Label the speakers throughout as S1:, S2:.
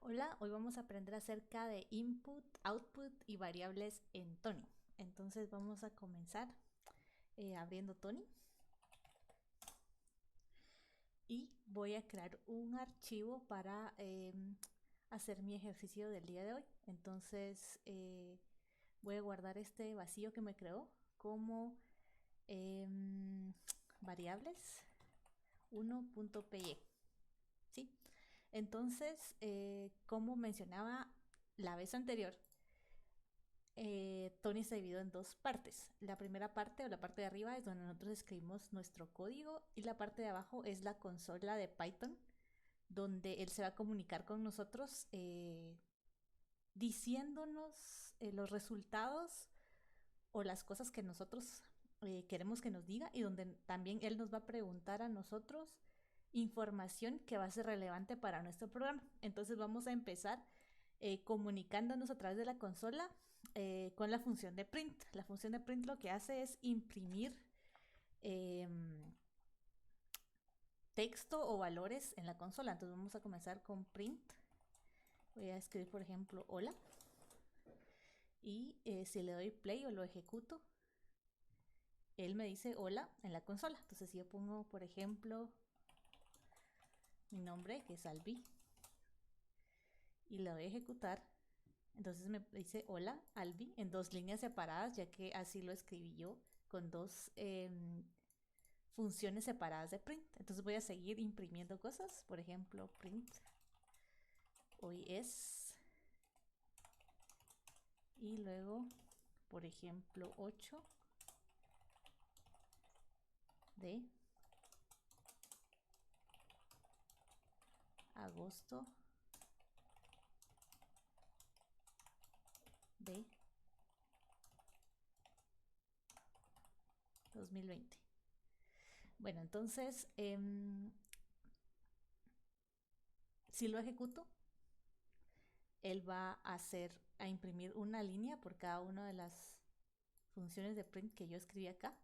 S1: Hola, hoy vamos a aprender acerca de input, output y variables en Tony. Entonces vamos a comenzar abriendo Tony y voy a crear un archivo para hacer mi ejercicio del día de hoy. Entonces voy a guardar este vacío que me creó como variables 1.py. ¿Sí? Entonces, como mencionaba la vez anterior, Tony se dividió en dos partes. La primera parte o la parte de arriba es donde nosotros escribimos nuestro código y la parte de abajo es la consola de Python donde él se va a comunicar con nosotros diciéndonos los resultados o las cosas que nosotros queremos que nos diga y donde también él nos va a preguntar a nosotros información que va a ser relevante para nuestro programa. Entonces vamos a empezar comunicándonos a través de la consola con la función de print. La función de print lo que hace es imprimir eh, texto o valores en la consola. Entonces vamos a comenzar con print. Voy a escribir, por ejemplo, hola. Y si le doy play o lo ejecuto, él me dice hola en la consola. Entonces si yo pongo, por ejemplo, mi nombre, que es Albi, y le doy a ejecutar, entonces me dice hola Albi en dos líneas separadas, ya que así lo escribí yo, con dos funciones separadas de print. Entonces voy a seguir imprimiendo cosas, por ejemplo, print hoy es, y luego, por ejemplo, 8 de agosto de 2020. Bueno, entonces, si lo ejecuto, él va a a imprimir una línea por cada una de las funciones de print que yo escribí acá.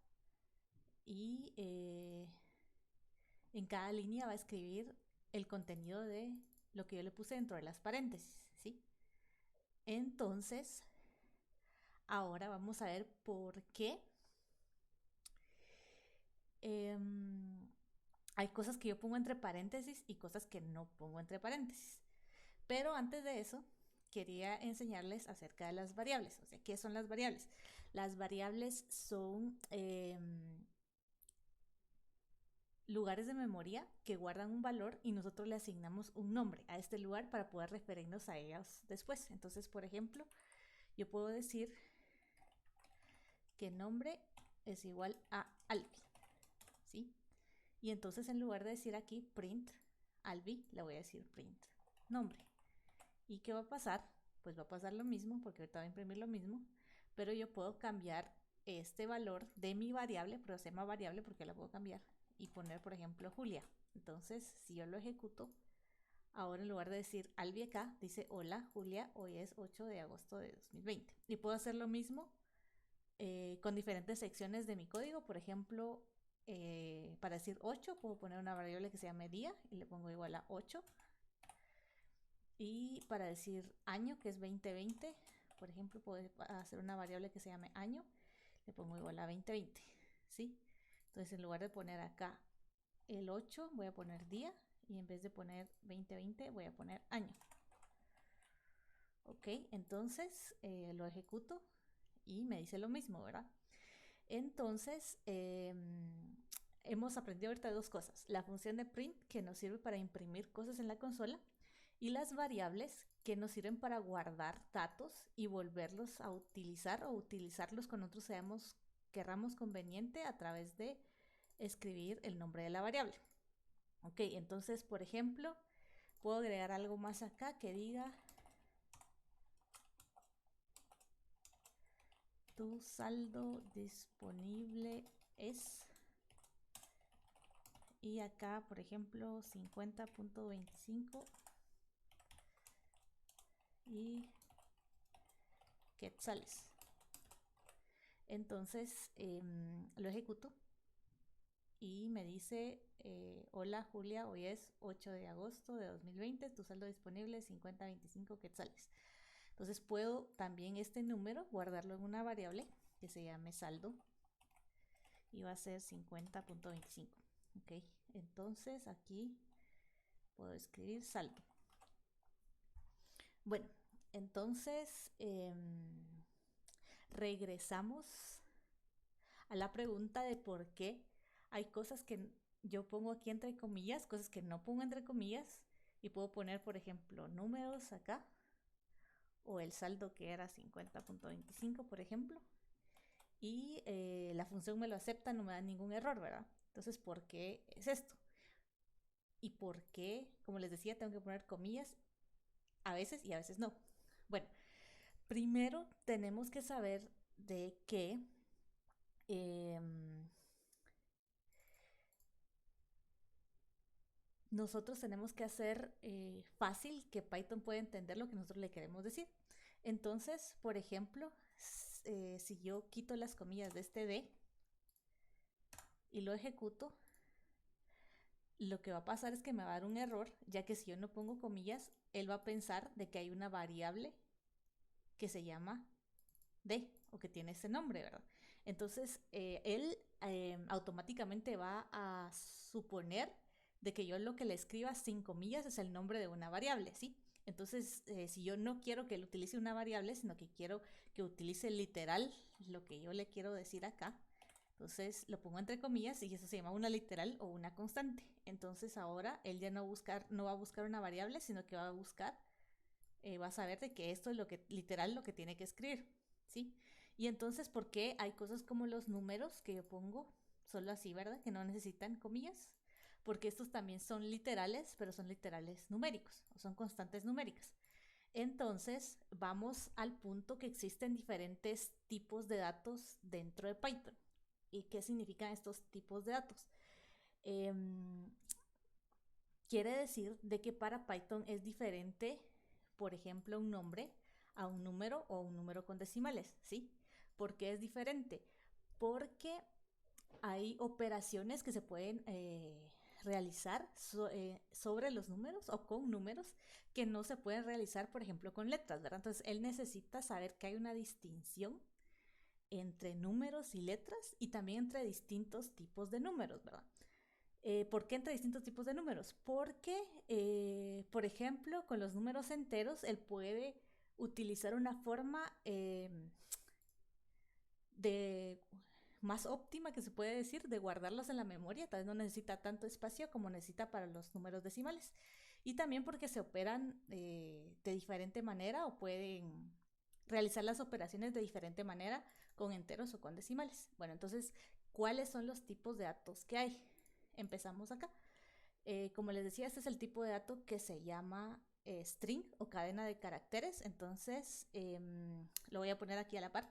S1: Y en cada línea va a escribir el contenido de lo que yo le puse dentro de las paréntesis, ¿sí? Entonces, ahora vamos a ver por qué hay cosas que yo pongo entre paréntesis y cosas que no pongo entre paréntesis. Pero antes de eso, quería enseñarles acerca de las variables. O sea, ¿qué son las variables? Las variables son lugares de memoria que guardan un valor y nosotros le asignamos un nombre a este lugar para poder referirnos a ellas después. Entonces, por ejemplo, yo puedo decir que nombre es igual a Albi, ¿sí? Y entonces en lugar de decir aquí print Albi, le voy a decir print nombre. ¿Y qué va a pasar? Pues va a pasar lo mismo, porque ahorita va a imprimir lo mismo, pero yo puedo cambiar este valor de mi variable, pero se llama variable porque la puedo cambiar, y poner, por ejemplo, Julia. Entonces, si yo lo ejecuto, ahora en lugar de decir Albi acá, dice hola Julia, hoy es 8 de agosto de 2020. Y puedo hacer lo mismo con diferentes secciones de mi código. Por ejemplo, para decir 8, puedo poner una variable que se llame día y le pongo igual a 8. Y para decir año, que es 2020, por ejemplo, puedo hacer una variable que se llame año, le pongo igual a 2020, ¿sí? Entonces, en lugar de poner acá el 8, voy a poner día, y en vez de poner 2020, voy a poner año. Ok, entonces lo ejecuto y me dice lo mismo, ¿verdad? Entonces, hemos aprendido ahorita dos cosas. La función de print, que nos sirve para imprimir cosas en la consola, y las variables, que nos sirven para guardar datos y volverlos a utilizar o utilizarlos cuando nosotros querramos conveniente a través de escribir el nombre de la variable. Ok, entonces, por ejemplo, puedo agregar algo más acá que diga tu saldo disponible es, y acá, por ejemplo, 50.25 y quetzales. Entonces lo ejecuto y me dice, hola Julia, hoy es 8 de agosto de 2020, tu saldo disponible es 50.25 quetzales. Entonces puedo también este número guardarlo en una variable que se llame saldo y va a ser 50.25. Ok, entonces aquí puedo escribir saldo. Bueno, entonces regresamos a la pregunta de por qué hay cosas que yo pongo aquí entre comillas, cosas que no pongo entre comillas, y puedo poner, por ejemplo, números acá, o el saldo que era 50.25, por ejemplo, y la función me lo acepta, no me da ningún error, ¿verdad? Entonces, ¿por qué es esto? Y por qué, como les decía, tengo que poner comillas a veces y a veces no. Bueno, primero tenemos que saber de que nosotros tenemos que hacer fácil que Python pueda entender lo que nosotros le queremos decir. Entonces, por ejemplo, si yo quito las comillas de este D y lo ejecuto, lo que va a pasar es que me va a dar un error, ya que si yo no pongo comillas, él va a pensar de que hay una variable que se llama D o que tiene ese nombre, ¿verdad? Entonces, él automáticamente va a suponer de que yo lo que le escriba sin comillas es el nombre de una variable, ¿sí? Entonces, si yo no quiero que él utilice una variable, sino que quiero que utilice literal lo que yo le quiero decir acá, entonces lo pongo entre comillas y eso se llama una literal o una constante. Entonces ahora él ya no va a buscar una variable, sino que va a buscar, va a saber de que esto es lo que literal lo que tiene que escribir, ¿sí? Y entonces, ¿por qué hay cosas como los números que yo pongo solo así, ¿verdad? Que no necesitan comillas, porque estos también son literales, pero son literales numéricos, o son constantes numéricas. Entonces, vamos al punto que existen diferentes tipos de datos dentro de Python. ¿Y qué significan estos tipos de datos? Quiere decir de que para Python es diferente, por ejemplo, un nombre a un número o un número con decimales, ¿sí? ¿Por qué es diferente? Porque hay operaciones que se pueden realizar sobre los números o con números que no se pueden realizar, por ejemplo, con letras, ¿verdad? Entonces, él necesita saber que hay una distinción entre números y letras y también entre distintos tipos de números, ¿verdad? ¿Por qué entre distintos tipos de números? Porque, por ejemplo, con los números enteros, él puede utilizar una forma de más óptima que se puede decir de guardarlos en la memoria, tal vez no necesita tanto espacio como necesita para los números decimales. Y también porque se operan de diferente manera o pueden realizar las operaciones de diferente manera con enteros o con decimales. Bueno, entonces, ¿cuáles son los tipos de datos que hay? Empezamos acá. Como les decía, este es el tipo de dato que se llama string o cadena de caracteres. Entonces, lo voy a poner aquí a la par.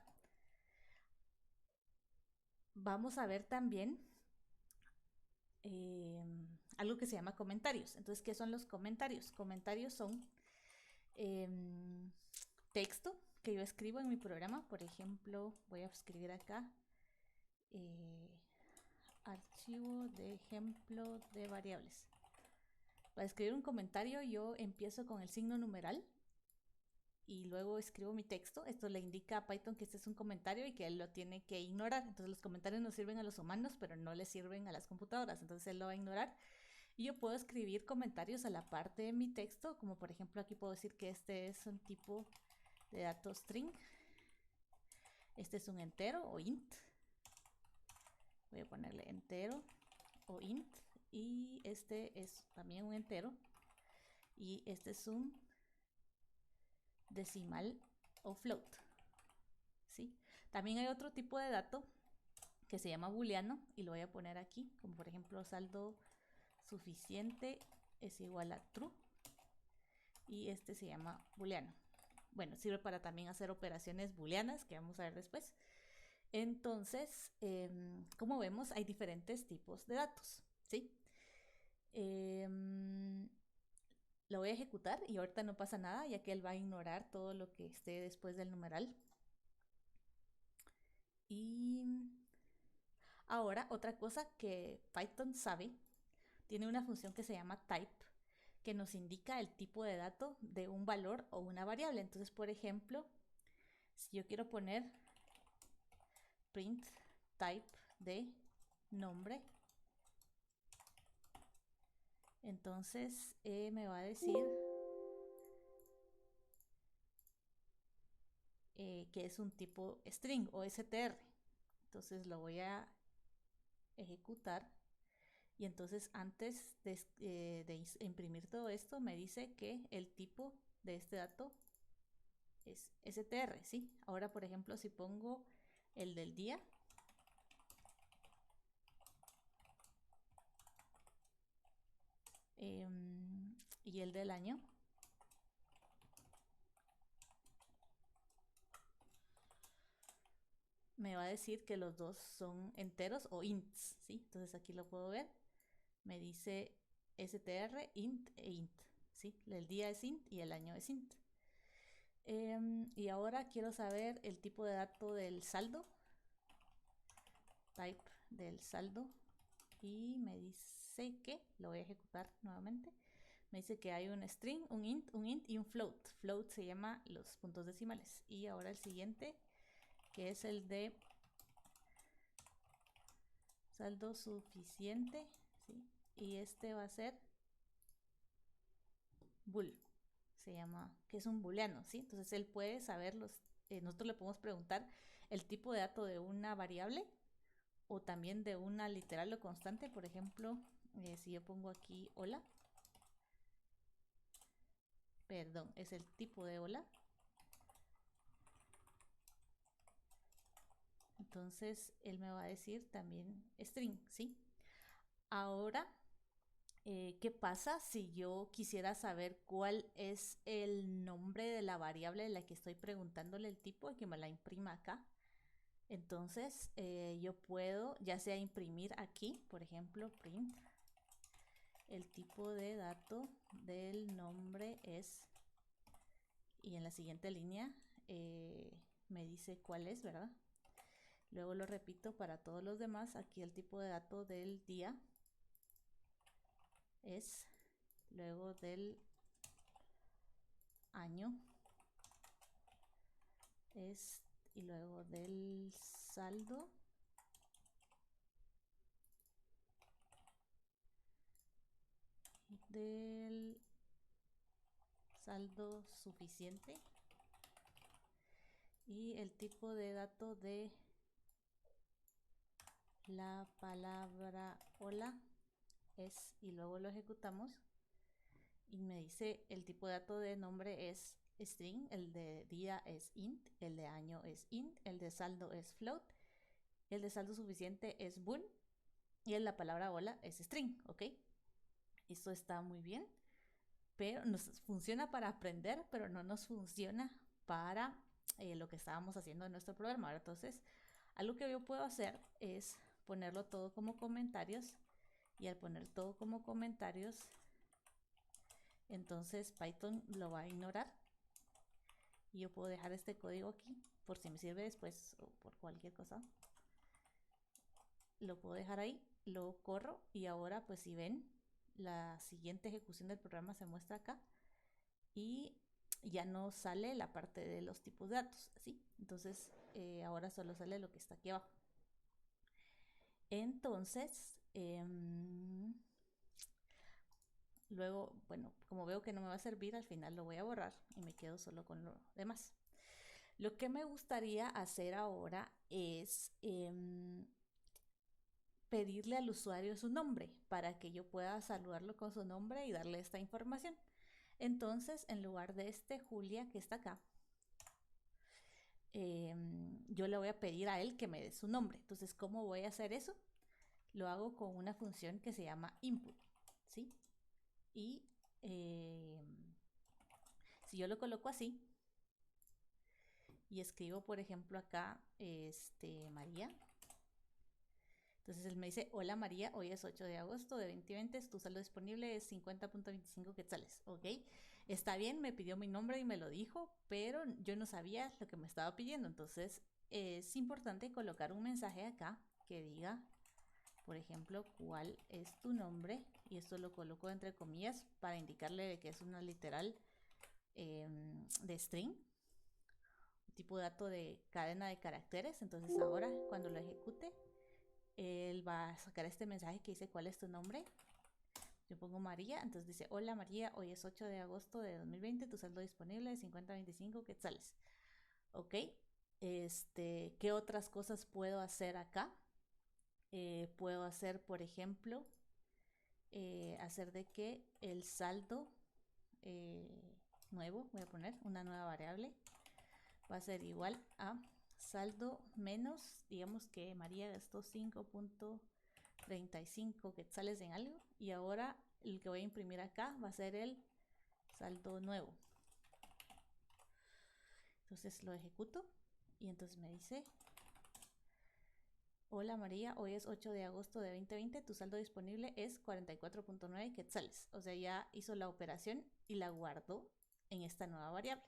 S1: Vamos a ver también algo que se llama comentarios. Entonces, ¿qué son los comentarios? Comentarios son texto que yo escribo en mi programa. Por ejemplo, voy a escribir acá archivo de ejemplo de variables. Para escribir un comentario yo empiezo con el signo numeral y luego escribo mi texto. Esto le indica a Python que este es un comentario y que él lo tiene que ignorar. Entonces los comentarios nos sirven a los humanos, pero no les sirven a las computadoras. Entonces él lo va a ignorar. Y yo puedo escribir comentarios a la parte de mi texto, como por ejemplo aquí puedo decir que este es un tipo de dato string. Este es un entero o int. Voy a ponerle entero o int. Y este es también un entero. Y este es un decimal o float, ¿sí? También hay otro tipo de dato que se llama booleano y lo voy a poner aquí, como por ejemplo saldo suficiente es igual a true y este se llama booleano. Bueno, sirve para también hacer operaciones booleanas que vamos a ver después. Entonces, como vemos, hay diferentes tipos de datos, ¿sí? Lo voy a ejecutar y ahorita no pasa nada, ya que él va a ignorar todo lo que esté después del numeral. Y Ahora, otra cosa que Python sabe, tiene una función que se llama type, que nos indica el tipo de dato de un valor o una variable. Entonces, por ejemplo, si yo quiero poner print type de nombre, entonces me va a decir que es un tipo string o str. Entonces lo voy a ejecutar y entonces antes de imprimir todo esto me dice que el tipo de este dato es str, ¿sí? Ahora, por ejemplo, si pongo el del día, y el del año, me va a decir que los dos son enteros o ints, ¿sí? Entonces aquí lo puedo ver, me dice str, int e int, ¿sí? El día es int y el año es int. Y ahora quiero saber el tipo de dato del saldo, type del saldo, y me dice que, lo voy a ejecutar nuevamente, me dice que hay un string, un int y un float. Float se llama los puntos decimales. Y ahora el siguiente, que es el de saldo suficiente, ¿sí? Y este va a ser bool, se llama, que es un booleano, ¿sí? Entonces él puede saber nosotros le podemos preguntar el tipo de dato de una variable o también de una literal o constante. Por ejemplo, si yo pongo aquí hola, perdón, es el tipo de hola. Entonces él me va a decir también string, ¿sí? Ahora, ¿qué pasa si yo quisiera saber cuál es el nombre de la variable de la que estoy preguntándole el tipo y que me la imprima acá? Entonces yo puedo ya sea imprimir aquí, por ejemplo, print, el tipo de dato del nombre es, y en la siguiente línea me dice cuál es, ¿verdad? Luego lo repito para todos los demás. Aquí el tipo de dato del día es, luego del año es, y luego del saldo del saldo suficiente, y el tipo de dato de la palabra hola es, y luego lo ejecutamos y me dice el tipo de dato de nombre es string, el de día es int, el de año es int, el de saldo es float, el de saldo suficiente es bool y la palabra hola es string, ¿ok? Esto está muy bien, pero nos funciona para aprender, pero no nos funciona para lo que estábamos haciendo en nuestro programa. Entonces, algo que yo puedo hacer es ponerlo todo como comentarios, y al poner todo como comentarios, entonces Python lo va a ignorar y yo puedo dejar este código aquí por si me sirve después o por cualquier cosa. Lo puedo dejar ahí, lo corro y ahora pues si ven, la siguiente ejecución del programa se muestra acá y ya no sale la parte de los tipos de datos, ¿sí? Entonces ahora solo sale lo que está aquí abajo. Entonces, luego, bueno, como veo que no me va a servir, al final lo voy a borrar y me quedo solo con lo demás. Lo que me gustaría hacer ahora es pedirle al usuario su nombre para que yo pueda saludarlo con su nombre y darle esta información. Entonces, en lugar de Julia que está acá, yo le voy a pedir a él que me dé su nombre. Entonces, ¿cómo voy a hacer eso? Lo hago con una función que se llama input, ¿sí? Y si yo lo coloco así y escribo, por ejemplo, acá, María, entonces él me dice, hola María, hoy es 8 de agosto de 2020, tu saldo disponible es 50.25 quetzales, ¿ok? Está bien, me pidió mi nombre y me lo dijo, pero yo no sabía lo que me estaba pidiendo, entonces es importante colocar un mensaje acá que diga por ejemplo, ¿cuál es tu nombre? Y esto lo coloco entre comillas para indicarle que es una literal de string, tipo de dato de cadena de caracteres. Entonces ahora cuando lo ejecute, él va a sacar este mensaje que dice ¿cuál es tu nombre? Yo pongo María, entonces dice hola María, hoy es 8 de agosto de 2020, tu saldo disponible de 50.25 quetzales. Ok, ¿qué otras cosas puedo hacer acá? Puedo hacer, por ejemplo, hacer de que el saldo nuevo, voy a poner una nueva variable, va a ser igual a saldo menos, digamos que María gastó 5.35 quetzales en algo, y ahora el que voy a imprimir acá va a ser el saldo nuevo. Entonces lo ejecuto y entonces me dice hola María, hoy es 8 de agosto de 2020, tu saldo disponible es 44.9 quetzales. O sea, ya hizo la operación y la guardó en esta nueva variable.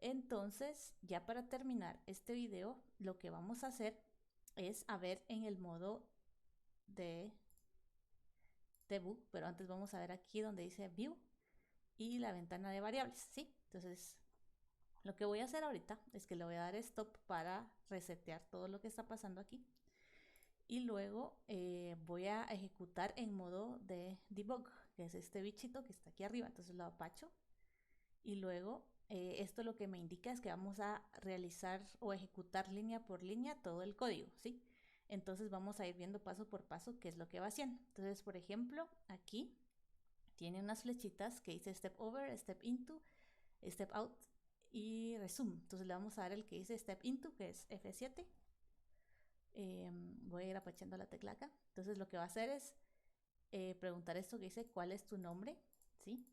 S1: Entonces, ya para terminar este video, lo que vamos a hacer es a ver en el modo de debug, pero antes vamos a ver aquí donde dice view y la ventana de variables, ¿sí? Entonces, lo que voy a hacer ahorita es que le voy a dar stop para resetear todo lo que está pasando aquí. Y luego voy a ejecutar en modo de debug, que es este bichito que está aquí arriba. Entonces lo apacho y luego esto lo que me indica es que vamos a realizar o ejecutar línea por línea todo el código, ¿sí? Entonces vamos a ir viendo paso por paso qué es lo que va haciendo. Entonces, por ejemplo, aquí tiene unas flechitas que dice step over, step into, step out y resume. Entonces le vamos a dar el que dice step into, que es F7. Voy a ir apachando la tecla acá. Entonces lo que va a hacer es preguntar esto que dice ¿cuál es tu nombre? ¿Sí?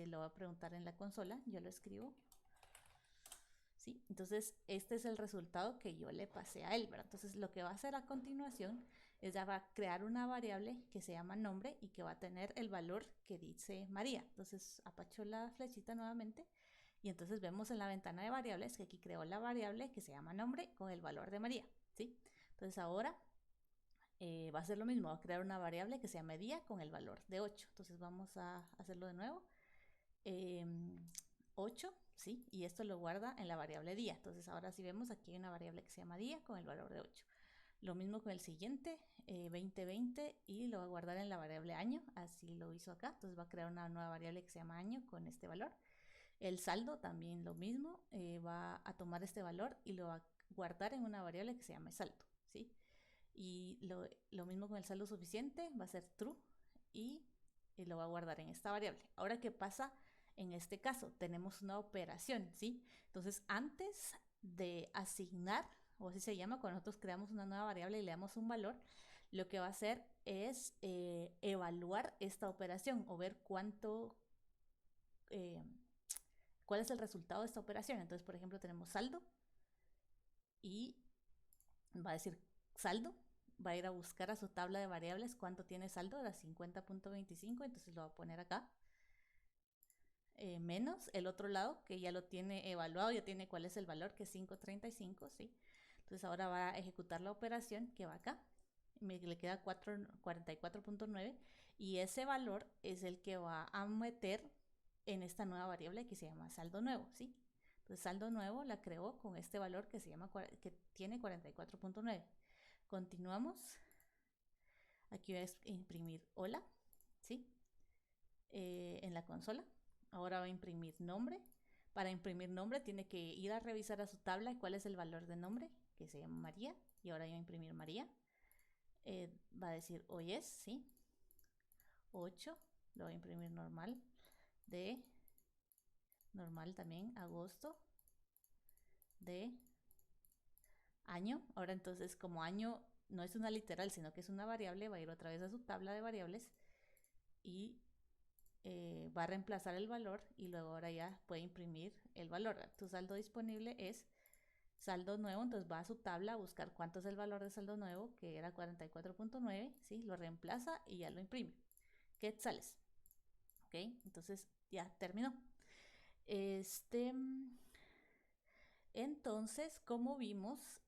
S1: Lo va a preguntar en la consola, yo lo escribo. ¿Sí? Entonces este es el resultado que yo le pasé a él, ¿verdad? Entonces lo que va a hacer a continuación es ya va a crear una variable que se llama nombre y que va a tener el valor que dice María. Entonces apacho la flechita nuevamente y entonces vemos en la ventana de variables que aquí creó la variable que se llama nombre con el valor de María, ¿sí? Entonces ahora va a ser lo mismo, va a crear una variable que se llama día con el valor de 8. Entonces vamos a hacerlo de nuevo. 8, ¿sí? Y esto lo guarda en la variable día. Entonces ahora sí vemos aquí hay una variable que se llama día con el valor de 8. Lo mismo con el siguiente, 2020, y lo va a guardar en la variable año, así lo hizo acá. Entonces va a crear una nueva variable que se llama año con este valor. El saldo también lo mismo, va a tomar este valor y lo va a guardar en una variable que se llama saldo, ¿sí? Y lo mismo con el saldo suficiente, va a ser true y lo va a guardar en esta variable. Ahora, ¿qué pasa en este caso? Tenemos una operación, ¿sí? Entonces, antes de asignar, o así se llama, cuando nosotros creamos una nueva variable y le damos un valor, lo que va a hacer es evaluar esta operación o ver eh, cuál es el resultado de esta operación. Entonces, por ejemplo, tenemos saldo y va a decir saldo, va a ir a buscar a su tabla de variables cuánto tiene saldo, era 50.25, entonces lo va a poner acá. Menos el otro lado, que ya lo tiene evaluado, ya tiene cuál es el valor, que es 5.35, ¿sí? Entonces ahora va a ejecutar la operación que va acá, le queda 44.9 y ese valor es el que va a meter en esta nueva variable que se llama saldo nuevo, ¿sí? Entonces saldo nuevo la creó con este valor que se llama, que tiene 44.9. Continuamos. Aquí voy a imprimir hola, ¿sí? En la consola. Ahora va a imprimir nombre. Para imprimir nombre tiene que ir a revisar a su tabla cuál es el valor de nombre, que se llama María. Y ahora va a imprimir María. Va a decir hoy es, ¿sí? 8. Lo voy a imprimir normal. De normal también, agosto. De año. Ahora entonces como año no es una literal, sino que es una variable, va a ir otra vez a su tabla de variables y va a reemplazar el valor y luego ahora ya puede imprimir el valor. Tu saldo disponible es saldo nuevo, entonces va a su tabla a buscar cuánto es el valor de saldo nuevo, que era 44.9, ¿sí? Lo reemplaza y ya lo imprime. Quetzales. ¿Ok? Entonces ya terminó. Entonces, como vimos,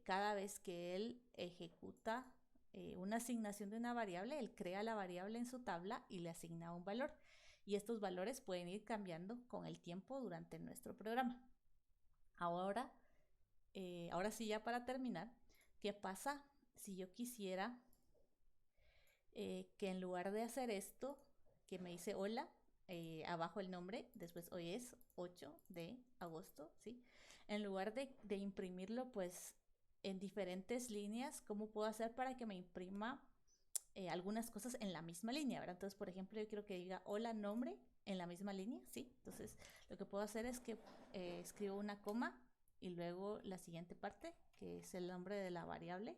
S1: cada vez que él ejecuta una asignación de una variable, él crea la variable en su tabla y le asigna un valor. Y estos valores pueden ir cambiando con el tiempo durante nuestro programa. Ahora sí, ya para terminar, ¿qué pasa si yo quisiera que en lugar de hacer esto, que me dice hola, abajo el nombre, después hoy es 8 de agosto, ¿sí? En lugar de imprimirlo, pues en diferentes líneas, ¿cómo puedo hacer para que me imprima algunas cosas en la misma línea, ¿verdad? Entonces, por ejemplo, yo quiero que diga hola nombre en la misma línea, ¿sí? Entonces, lo que puedo hacer es que escribo una coma y luego la siguiente parte, que es el nombre de la variable,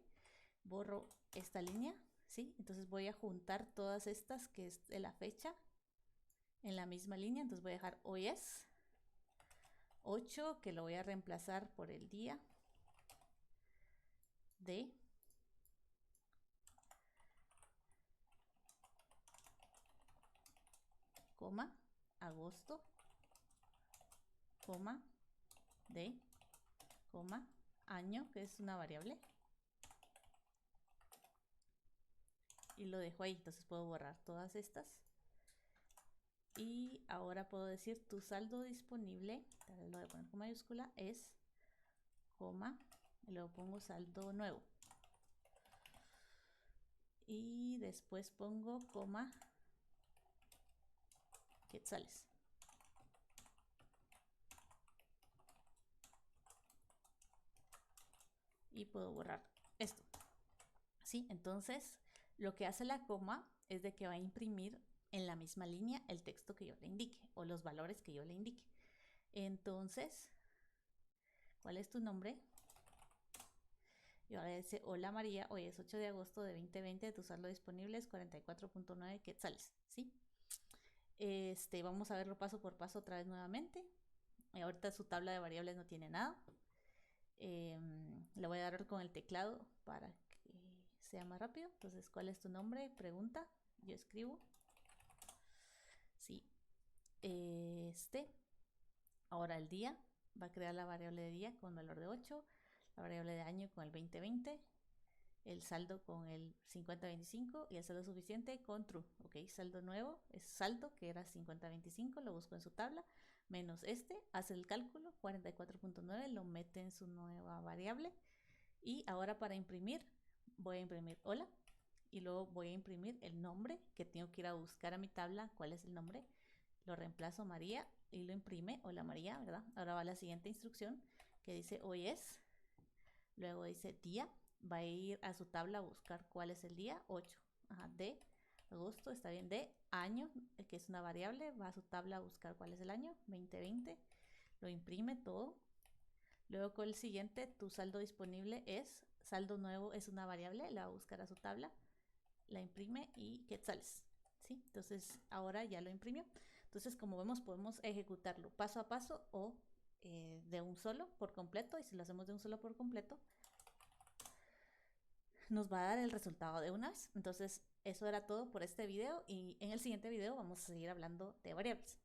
S1: borro esta línea, ¿sí? Entonces voy a juntar todas estas, que es de la fecha, en la misma línea. Entonces voy a dejar hoy es 8, que lo voy a reemplazar por el día de coma agosto, coma de coma año, que es una variable, y lo dejo ahí. Entonces puedo borrar todas estas y ahora puedo decir tu saldo disponible, lo voy a poner con mayúscula, es coma y luego pongo saldo nuevo y después pongo coma quetzales. Y puedo borrar esto, ¿sí? Entonces lo que hace la coma es de que va a imprimir en la misma línea el texto que yo le indique o los valores que yo le indique. Entonces, ¿cuál es tu nombre? Y ahora dice, hola María, hoy es 8 de agosto de 2020, tu saldo disponible es 44.9 quetzales, ¿sí? Vamos a verlo paso por paso otra vez nuevamente. Ahorita su tabla de variables no tiene nada. Le voy a dar con el teclado para que sea más rápido. Entonces, ¿cuál es tu nombre? Pregunta. Yo escribo. Sí. Ahora el día. Va a crear la variable de día con valor de 8. La variable de año con el 2020. El saldo con el 5025 y el saldo suficiente con true. Ok, saldo nuevo es saldo que era 5025, lo busco en su tabla, menos hace el cálculo, 44.9, lo mete en su nueva variable. Y ahora para imprimir, voy a imprimir hola y luego voy a imprimir el nombre que tengo que ir a buscar a mi tabla. ¿Cuál es el nombre? Lo reemplazo María y lo imprime, hola María, ¿verdad? Ahora va la siguiente instrucción que dice hoy es, luego dice día, va a ir a su tabla a buscar cuál es el día, 8, de agosto, está bien, de año, que es una variable, va a su tabla a buscar cuál es el año, 2020, lo imprime todo. Luego con el siguiente, tu saldo disponible es, saldo nuevo es una variable, la va a buscar a su tabla, la imprime y quetzales, ¿sí? Entonces ahora ya lo imprimió. Entonces, como vemos, podemos ejecutarlo paso a paso o de un solo por completo, y si lo hacemos de un solo por completo, nos va a dar el resultado de una vez. Entonces, eso era todo por este video y en el siguiente video vamos a seguir hablando de variables.